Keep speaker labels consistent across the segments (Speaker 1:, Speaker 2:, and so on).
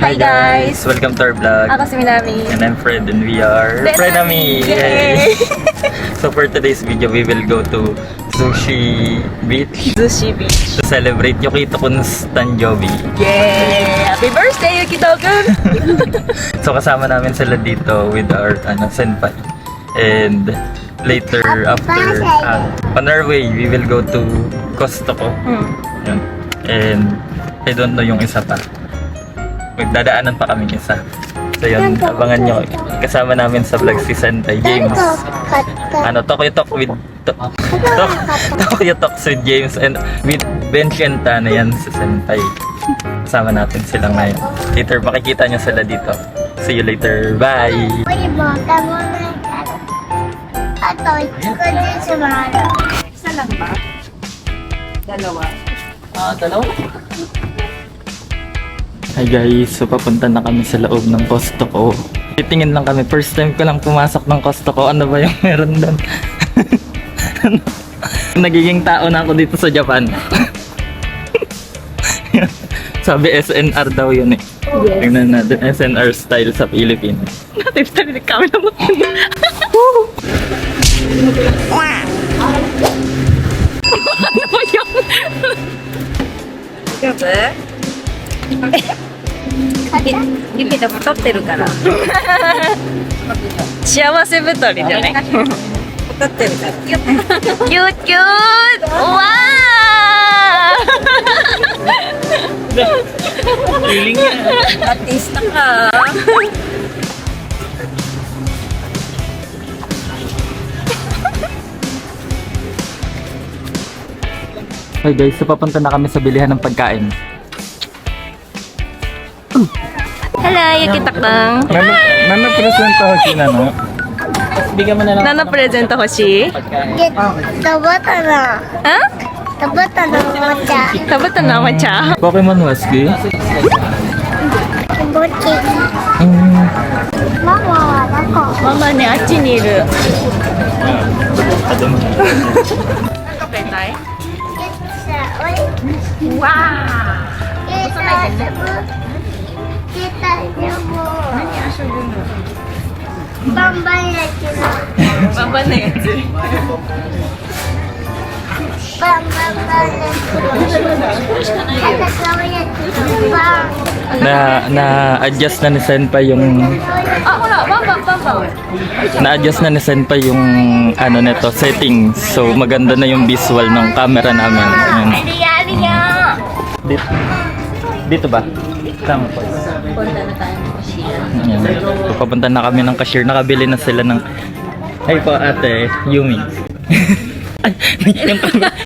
Speaker 1: Hi guys!
Speaker 2: Welcome to our vlog.
Speaker 1: Ako si Minami.
Speaker 2: And I'm Fred and we are Fredami!
Speaker 1: Yay!
Speaker 2: So for today's video, we will go to Sushi Beach
Speaker 1: Sushi Beach.
Speaker 2: to celebrate Yukito-kun's Tanjobi.
Speaker 1: Yay! Happy birthday, Yukito-kun!
Speaker 2: So kasama namin sila dito with our senpai. And later after, on our way, we will go to Costco. Yun. And I don't know yung isa pa. Magdadaanan pa kami isa. So yun, abangan nyo. Kasama namin sa vlog si Senpai James. Tokyo Talk with Tokyo Talks with James and with Bench and Tana, yan si Senpai. Kasama natin sila ngayon. Later makikita nyo sila dito. See you later. Bye!
Speaker 1: Isa lang ba? Dalawa.
Speaker 2: Dalawa? Hi guys, so papunta na kami sa loob ng Costco. Titingin lang kami, first time ko lang pumasok ng Costco. Ano ba yung meron doon? Nagiging tao na ako dito sa Japan. Sabi SNR daw yun eh.
Speaker 1: Yes.
Speaker 2: Tingnan natin SNR style sa Pilipinas.
Speaker 1: Natin kami na mo. Ano ba yun? Gabi? 指で太ってるから幸せ太りじゃない太ってるからキュッキュッキュッわー
Speaker 2: Feeling niya.
Speaker 1: artista ka
Speaker 2: Hi guys, so papunta na kami sa bilihan ng pagkain.
Speaker 1: Hello, Yukito-kun.
Speaker 2: Nana present ako si Nano. Bigyan mo na lang.
Speaker 1: 何のプレゼント欲しい？
Speaker 3: 食べたら、
Speaker 1: あ？
Speaker 3: 食べたらおもちゃ。
Speaker 1: 食べたのおもちゃ？
Speaker 2: Pokemon Husky?
Speaker 3: 気持ちいい。ママはどこ？
Speaker 1: ママね、あっちにいる。食べたい？わ
Speaker 3: バンバン焼きの
Speaker 1: ー。バンバンのやつ。
Speaker 3: バンバンバン焼きのバン
Speaker 2: Na-adjust na ni Senpai yung
Speaker 1: あ、ほら、バンバンバンバン。
Speaker 2: na-adjust na ni Senpai yung nito, settings. So maganda na yung visual ng camera namin. Ayan. Dito, dito ba? Tama po.
Speaker 1: Punta na tayo ng cashier.
Speaker 2: Ayan. So papunta na kami ng cashier. Nakabili na sila ng ay po ate, Yumi. Ay,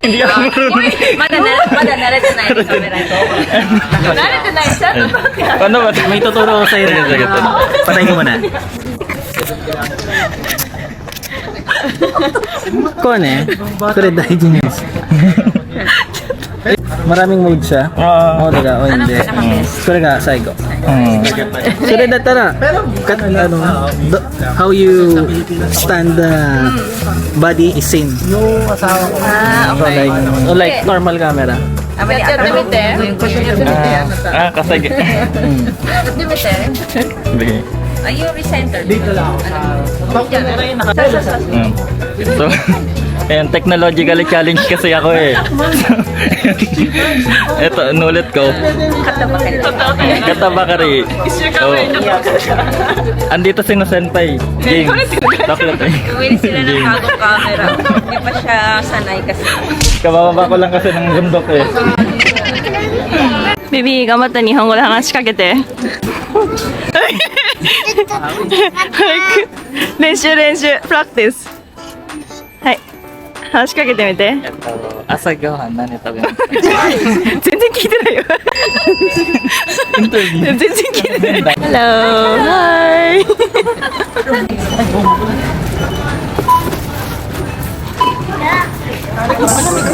Speaker 2: hindi ako marunong.
Speaker 1: まだ慣れてないカメラに。慣れてない、ちゃんと撮って。
Speaker 2: Ano ba? May tuturo ko sa'yo rin. Patay ko muna.
Speaker 4: Kone, kore daiji desu. Maraming mode siya. Oo, daga, o hindi. Kore ga saigo. Sore dattara, how you stand the body is same.
Speaker 1: Ah,
Speaker 4: So like normal camera.
Speaker 1: やってみて。やってみて。
Speaker 2: Kasagi.
Speaker 1: やってみて。
Speaker 2: Sige.
Speaker 1: Are you recentered?
Speaker 2: So, ayan, technologically challenged kasi ako eh. Ito, nulit ko. Katabakari. Oh. Andito si Senpai. James. Taklat eh.
Speaker 1: Gawin sila ng bagong camera. Hindi pa siya sanay kasi.
Speaker 2: Kabababa ko lang kasi ng bundok eh.
Speaker 1: Baby, 頑張って日本語で話しかけて。練習練習、プラクティス。はい。話しかけてみて。
Speaker 2: Asagawan na nito.
Speaker 1: 全然聞いてないよ。全然聞いてない。Hello! Hi!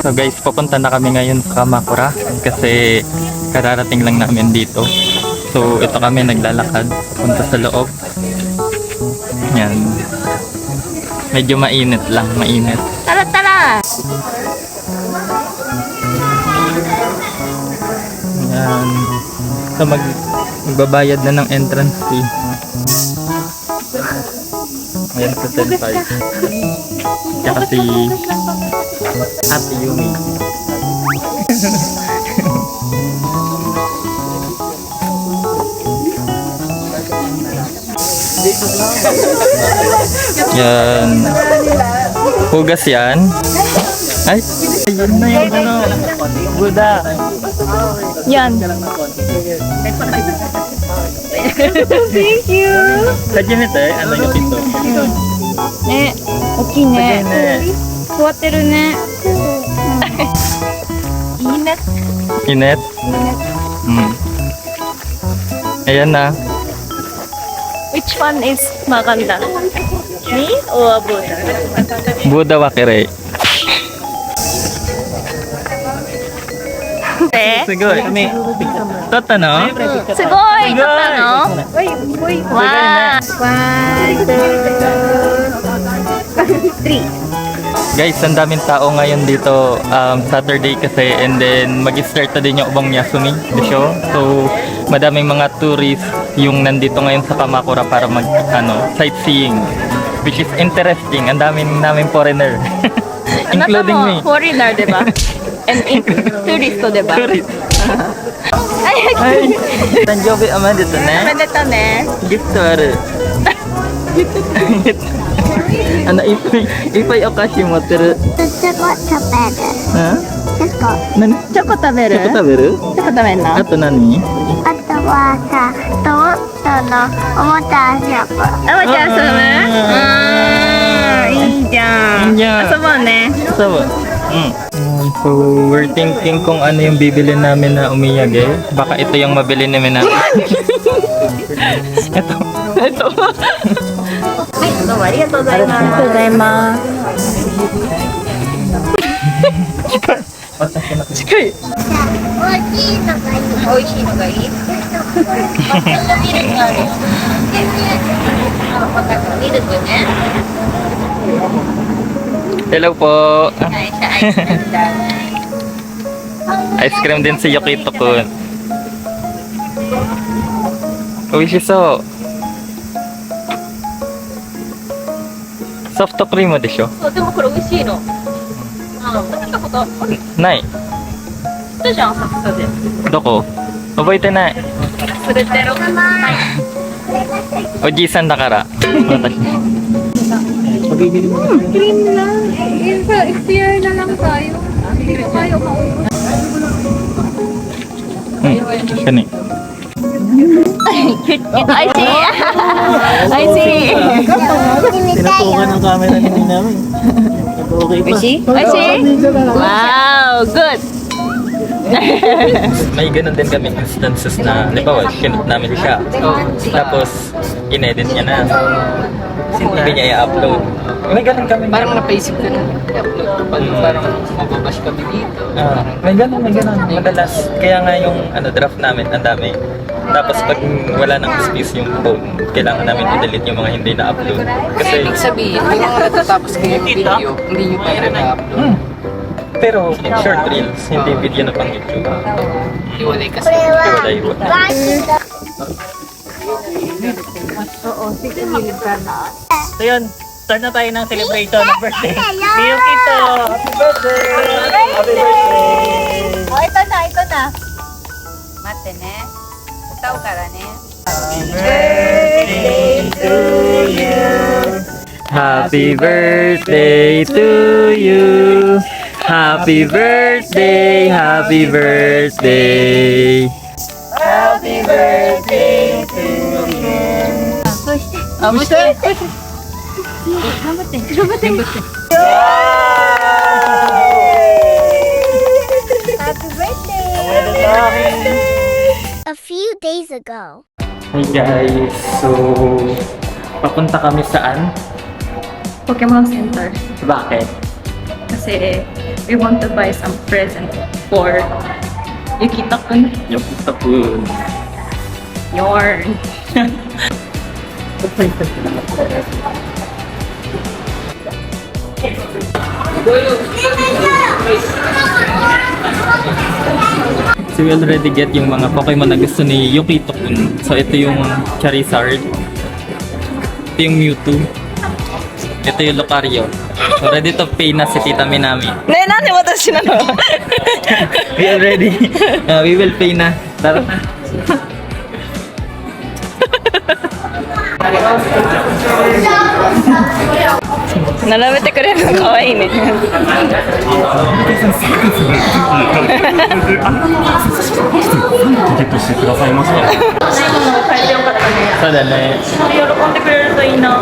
Speaker 2: So guys, papunta na kami ngayon sa Kamakura kasi kararating lang namin dito. So ito kami naglalakad punta sa loob. Yan. Medyo mainit lang, mainit.
Speaker 1: Tara, tara!
Speaker 2: Yan. So Magbabayad na ng entrance fee. Ayan sa Senpai. Tsaka si Ate Yumi. Yan. Hugas yan. Ay, ayun na yung ano. Buda.
Speaker 1: Yan. Thank you.
Speaker 2: Hajimete, ano yung pinto?
Speaker 1: ね、大きいね。座ってるね。いいね。
Speaker 2: Init? Ayan na.
Speaker 1: Which one is maganda? Me or Buddha?
Speaker 2: Buda Wakire. Sigoi. Toto no?
Speaker 1: すごい。撮ったの？わー。1, 2, 3.
Speaker 2: Guys, ang daming tao ngayon dito. Saturday kasi, and then mag-start na din yung Ubong Yasumi, the show. So, madaming mga tourists yung nandito ngayon sa Kamakura para mag sightseeing, which is interesting. Ang daming foreigner. Including me.
Speaker 1: Foreigner, diba? And tourist, diba?
Speaker 2: Tourist. Ay, Tanjobi ama dito na.
Speaker 1: おめでとうね。
Speaker 2: Gift to aru. Ano, ipay okashi moteru.
Speaker 3: チョコ食べる。
Speaker 2: Ha?
Speaker 3: チョコ。
Speaker 2: Nani?
Speaker 1: チョコ食べる？
Speaker 2: Choco taberu?
Speaker 1: チョコ食べんの？
Speaker 2: Ato nani?
Speaker 3: あとはさ、トのおもちゃショップ。
Speaker 1: あわちゃん遊ぶ？いいじゃん。
Speaker 2: いいじゃん
Speaker 1: 遊ぼうね。
Speaker 2: So, so we're thinking kung ano yung bibili namin na umiyage. Baka ito yung mabili namin na. Ito. Ito.
Speaker 1: はい、どうもありがとうございます。ありがとうございます。近い。
Speaker 3: 大きいのがいい。
Speaker 1: 美味しいのがいい。
Speaker 3: 抹茶のミルクある。ミルクね。
Speaker 2: Hello po.
Speaker 3: はい、アイスなんだ。
Speaker 2: Ice cream din si Yokito kun. Oishisou. Soft cream でしょ?
Speaker 1: そう、でもこれ美味しいの。食べたことある？
Speaker 2: ない。
Speaker 1: 行ったじゃん、浅草で。
Speaker 2: どこ? 覚えてない。
Speaker 1: それってろ。はい。
Speaker 2: おじいさんだから。私。
Speaker 4: Pabibili mo.
Speaker 1: Green lang. Expired na lang tayo. Hindi ko kayo maubos.
Speaker 2: Kani.
Speaker 1: I see. I see.
Speaker 4: Tinutukan ng camera ni namin. Okay pa.
Speaker 1: I see. Wow, good.
Speaker 2: May ganun din kami instances na, halimbawa, sinut namin siya. Tapos, inedit niya na. Hindi niya i-upload. May ganun kami.
Speaker 5: Parang napaisip ko na parang mababash kami dito.
Speaker 2: May ganun. Madalas. Kaya nga yung draft namin, ang dami. Tapos pag wala nang space yung phone, kailangan namin i-delete yung mga hindi na-upload.
Speaker 5: Kasi ibig sabihin, may mga natatapos kayong video, hindi nyo pa rin na-upload.
Speaker 2: Pero short reels, hindi video na pang YouTube.
Speaker 5: Iwalay kasi.
Speaker 2: Hiwalay po.
Speaker 4: So yun, start na tayo ng celebration ng birthday. Si Yukito! Happy birthday! Happy birthday!
Speaker 1: Oh, ito na. 待ってね。歌うからね。
Speaker 2: Happy birthday to you. Happy birthday, happy birthday. Happy birthday to you.
Speaker 1: あ、もう一回。頑張って。Happy birthday!
Speaker 3: A few days ago.
Speaker 2: Hey guys, so papunta kami saan?
Speaker 1: Pokemon Center.
Speaker 2: Bakit?
Speaker 1: Kasi we want to buy some present for Yukito-kun.
Speaker 2: Yokito-kun.
Speaker 1: Yarn.
Speaker 2: guys, we already get yung mga Pokemon na gusto ni Yukito-kun. So ito yung Charizard. Ito yung Mewtwo. Ito yung Lucario. So ready to pay na si Tita Minami.
Speaker 1: Ne, nani watashi nano?
Speaker 2: We already, we will pay na. Tara na.
Speaker 1: 並べてくれるのかわいいね。
Speaker 2: そうだね。
Speaker 1: 喜んでくれるといいな。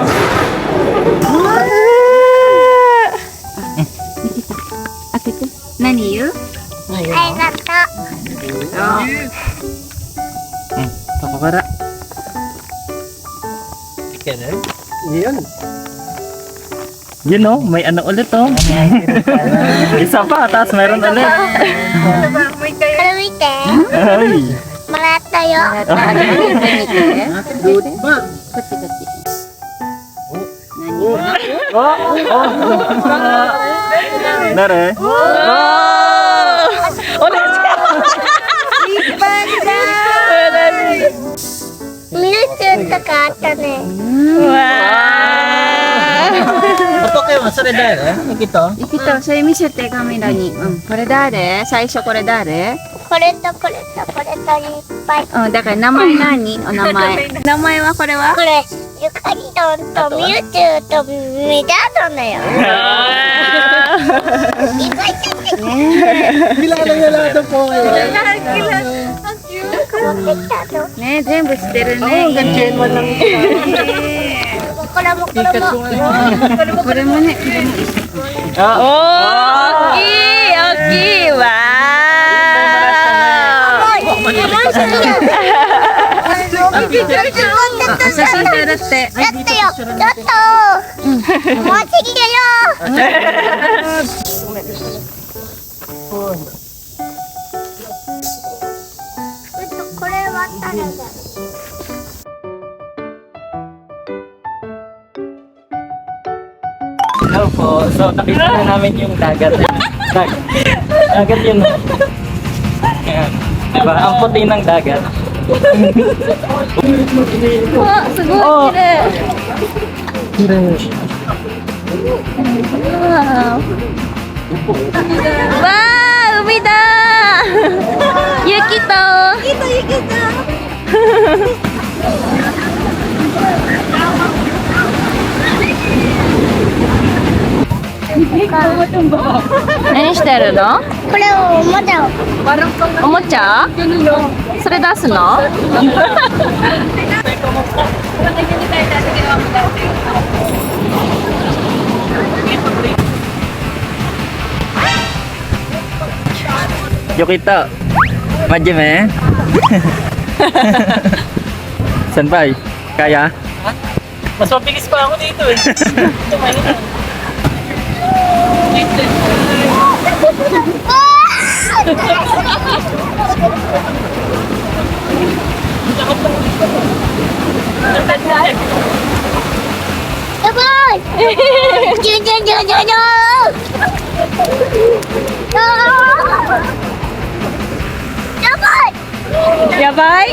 Speaker 6: 開けて。何言う？
Speaker 3: ありがとう。
Speaker 2: Ako kara. Yun oh, may ano ulit oh. Isa pa, tapos meron ulit.
Speaker 3: これ見て。
Speaker 2: Ay.
Speaker 3: もらったよ。
Speaker 6: こっちこっち。何？
Speaker 2: Nare?
Speaker 3: ミルチューとかあったね。
Speaker 4: Pokemon,それ誰Yukito?
Speaker 6: 行きとそれ見せてカメラに。これ誰？最初これ誰？
Speaker 3: これとこれとこれといっぱい。
Speaker 6: だから名前何？お名前。名前はこれは？
Speaker 3: これ、ゆかりどんとミルチューとメダードンだよ。意外とね。
Speaker 4: Kilala niya lahat ng Pokemon.
Speaker 6: ね全部知ってるね。
Speaker 3: これもこれも。
Speaker 6: これもね。
Speaker 1: おー、大きい、大きい、わ
Speaker 6: 写真撮るって。
Speaker 3: ちょっとよ、ちょっと。もう次だよ。これは誰だ。
Speaker 2: Hello po. So, nakita na namin yung dagat. Dagat yun. Ayan. Diba? Ang puti ng dagat.
Speaker 1: わ、すごい、綺麗。わー、海だー。雪と。何してるの？
Speaker 3: これをまだ。
Speaker 1: おもちゃ？それ出すの？
Speaker 2: Yukito. Majime. Senpai, kaya?
Speaker 4: Mas mabilis pa ako dito eh. Tumayo na.
Speaker 3: Yabay! Jun! Yabay!
Speaker 1: やばい？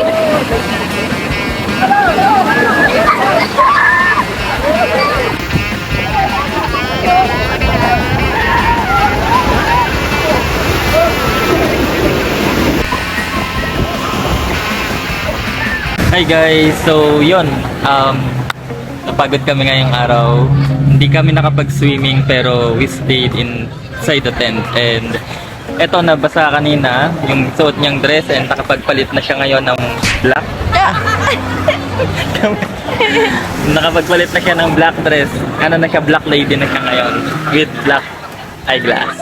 Speaker 2: Hi guys! So yun, napagod kami ngayong araw. Hindi kami nakapag-swimming pero we stayed inside the tent and eto nabasa kanina yung suot niyang dress and nakapagpalit na siya ngayon ng black. Nakapagpalit na siya ng black dress. Ano na siya, black lady na siya ngayon with black eyeglass.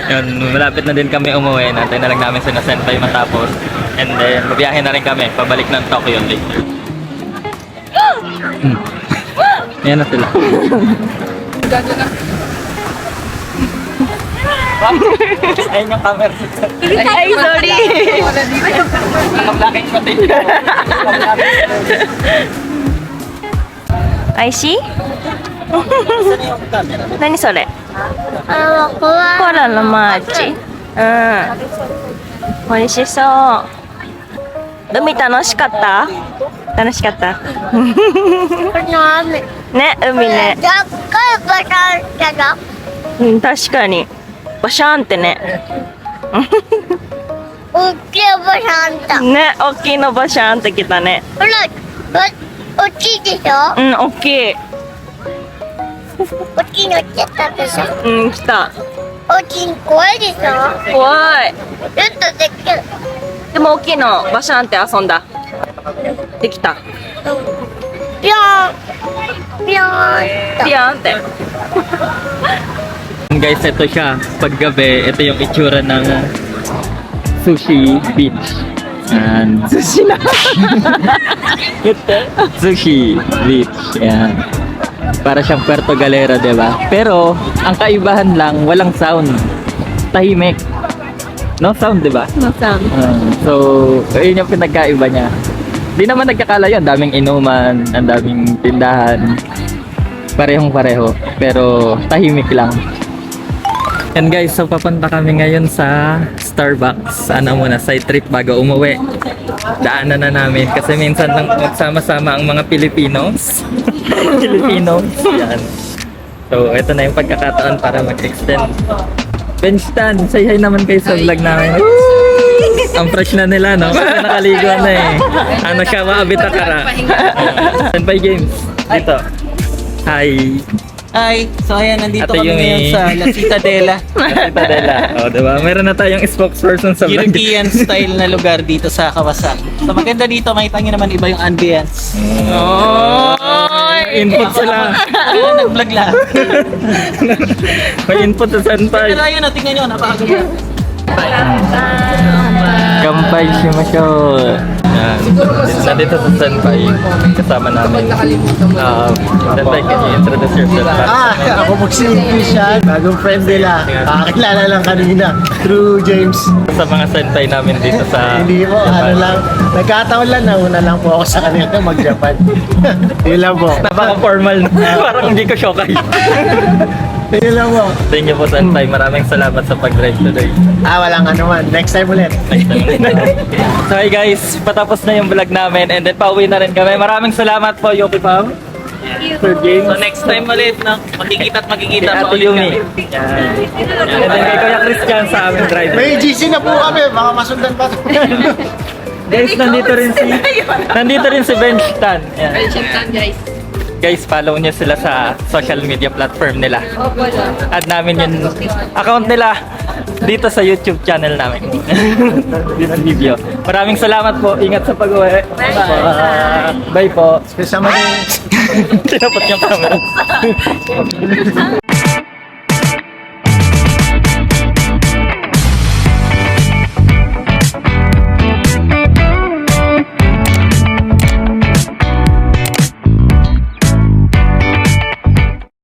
Speaker 2: Yun, malapit na din kami umuwi. Nantay na lang namin si Senpai matapos. And then, mabiyahe na rin kami. Pabalik ng Tokyo later. Yan na sila. Ayun yung camera.
Speaker 1: Ay, sorry.
Speaker 2: Naka-blacking pati.
Speaker 1: IC? 何それ？
Speaker 3: あ、怖い。
Speaker 1: コアラのマーチ。うん。美味しそう。海楽しかった楽しかった
Speaker 3: この雨。
Speaker 1: ね、海ね。
Speaker 3: でっかいバターだ
Speaker 1: うん、確かに。バシャーンってね。
Speaker 3: 大きいバターだ。
Speaker 1: ね、大きいのバシャーンってきたね。
Speaker 3: ほら、大きいでしょ
Speaker 1: うん、大きい。
Speaker 3: 大きいの来ちゃったでしょ
Speaker 1: うん、来た。
Speaker 3: 大きいの怖いでしょ
Speaker 1: 怖い。
Speaker 3: ちょっとでっかい。
Speaker 1: でも大きいのバシャーンって遊んだ。できた。
Speaker 3: ぴょーん。ぴょーんと。
Speaker 1: ピヤーンって。
Speaker 2: Guys, ito siya. Paggabi, ito yung itsura ng Sushi Beach. And
Speaker 1: Sushi na.
Speaker 2: Sushi Beach. Yan. Para siyang Puerto Galera, di ba? Pero, ang kaibahan lang, walang sound. Tahimik. No sound, di ba?
Speaker 1: No sound.
Speaker 2: So, yun yung pinagkaiba niya. Di naman nagkakalayo. Ang daming inuman, ang daming tindahan. Parehong pareho. Pero, tahimik lang. And guys, so papunta kami ngayon sa Starbucks. Ano muna, side trip bago umuwi. Daanan na namin kasi minsan lang magsama-sama ang mga Pilipinos. Filipinos. Yan. So, ito na yung pagkakataon para mag-extend. Bench stand, say hi naman kayo sa vlog namin. Ang fresh na nila, no? Kasi nakaligo na eh. Ano siya, maabitakara. Senpai Games. Dito. Hi.
Speaker 4: Hi! So ayan, nandito
Speaker 2: Ate
Speaker 4: kami
Speaker 2: Yumi.
Speaker 4: ngayon sa La Citadela.
Speaker 2: Citadela. O, diba? Meron na tayong spokesperson sa vlog.
Speaker 4: European style na lugar dito sa Kawasaki. So maganda dito, makita nyo naman iba yung ambience.
Speaker 2: Oh! Input sila.
Speaker 4: Kaya nag-vlog lang.
Speaker 2: May input sa Senpai.
Speaker 4: Pero ayun, tingnan nyo, napakaganda.
Speaker 2: Kampay Shimasho. Yan. Nandito sa Senpai. Kasama namin. Senpai, can you introduce yourself?
Speaker 7: Ako po si Christian, bagong friend nila. Kakakilala lang kanina through James.
Speaker 2: Sa mga Senpai namin dito sa
Speaker 7: Hindi po, ano lang, nagkataon lang, nauna lang po ako sa kanila mag-Japan. Yun lang po.
Speaker 2: Napaka-formal. Parang hindi ko syokay.
Speaker 7: Yun lang po.
Speaker 2: Thank you po, Senpai. Maraming salamat sa pag-drive today.
Speaker 7: Walang ano man. Next time ulit.
Speaker 2: Next time. So hi guys, patapos na yung vlog namin and then pauwi na rin kami. Maraming salamat po, Yoki Pam. Sir James.
Speaker 4: So next time ulit, no? Magkikita at magkikita
Speaker 2: Kay
Speaker 4: pa
Speaker 2: Ate
Speaker 4: ulit
Speaker 2: Yumi.
Speaker 4: kami.
Speaker 2: Yan. And then kay Kuya Christian sa aming driver.
Speaker 7: May GC na po kami, baka masundan pa.
Speaker 2: Guys, nandito rin si Ben Stan. Yan. Guys, follow nyo sila sa social media platform nila. Add namin yung account nila dito sa YouTube channel namin. This video. Maraming salamat po. Ingat sa pag-uwi. Bye po.
Speaker 7: Kasama din.
Speaker 2: Tinapot yung camera.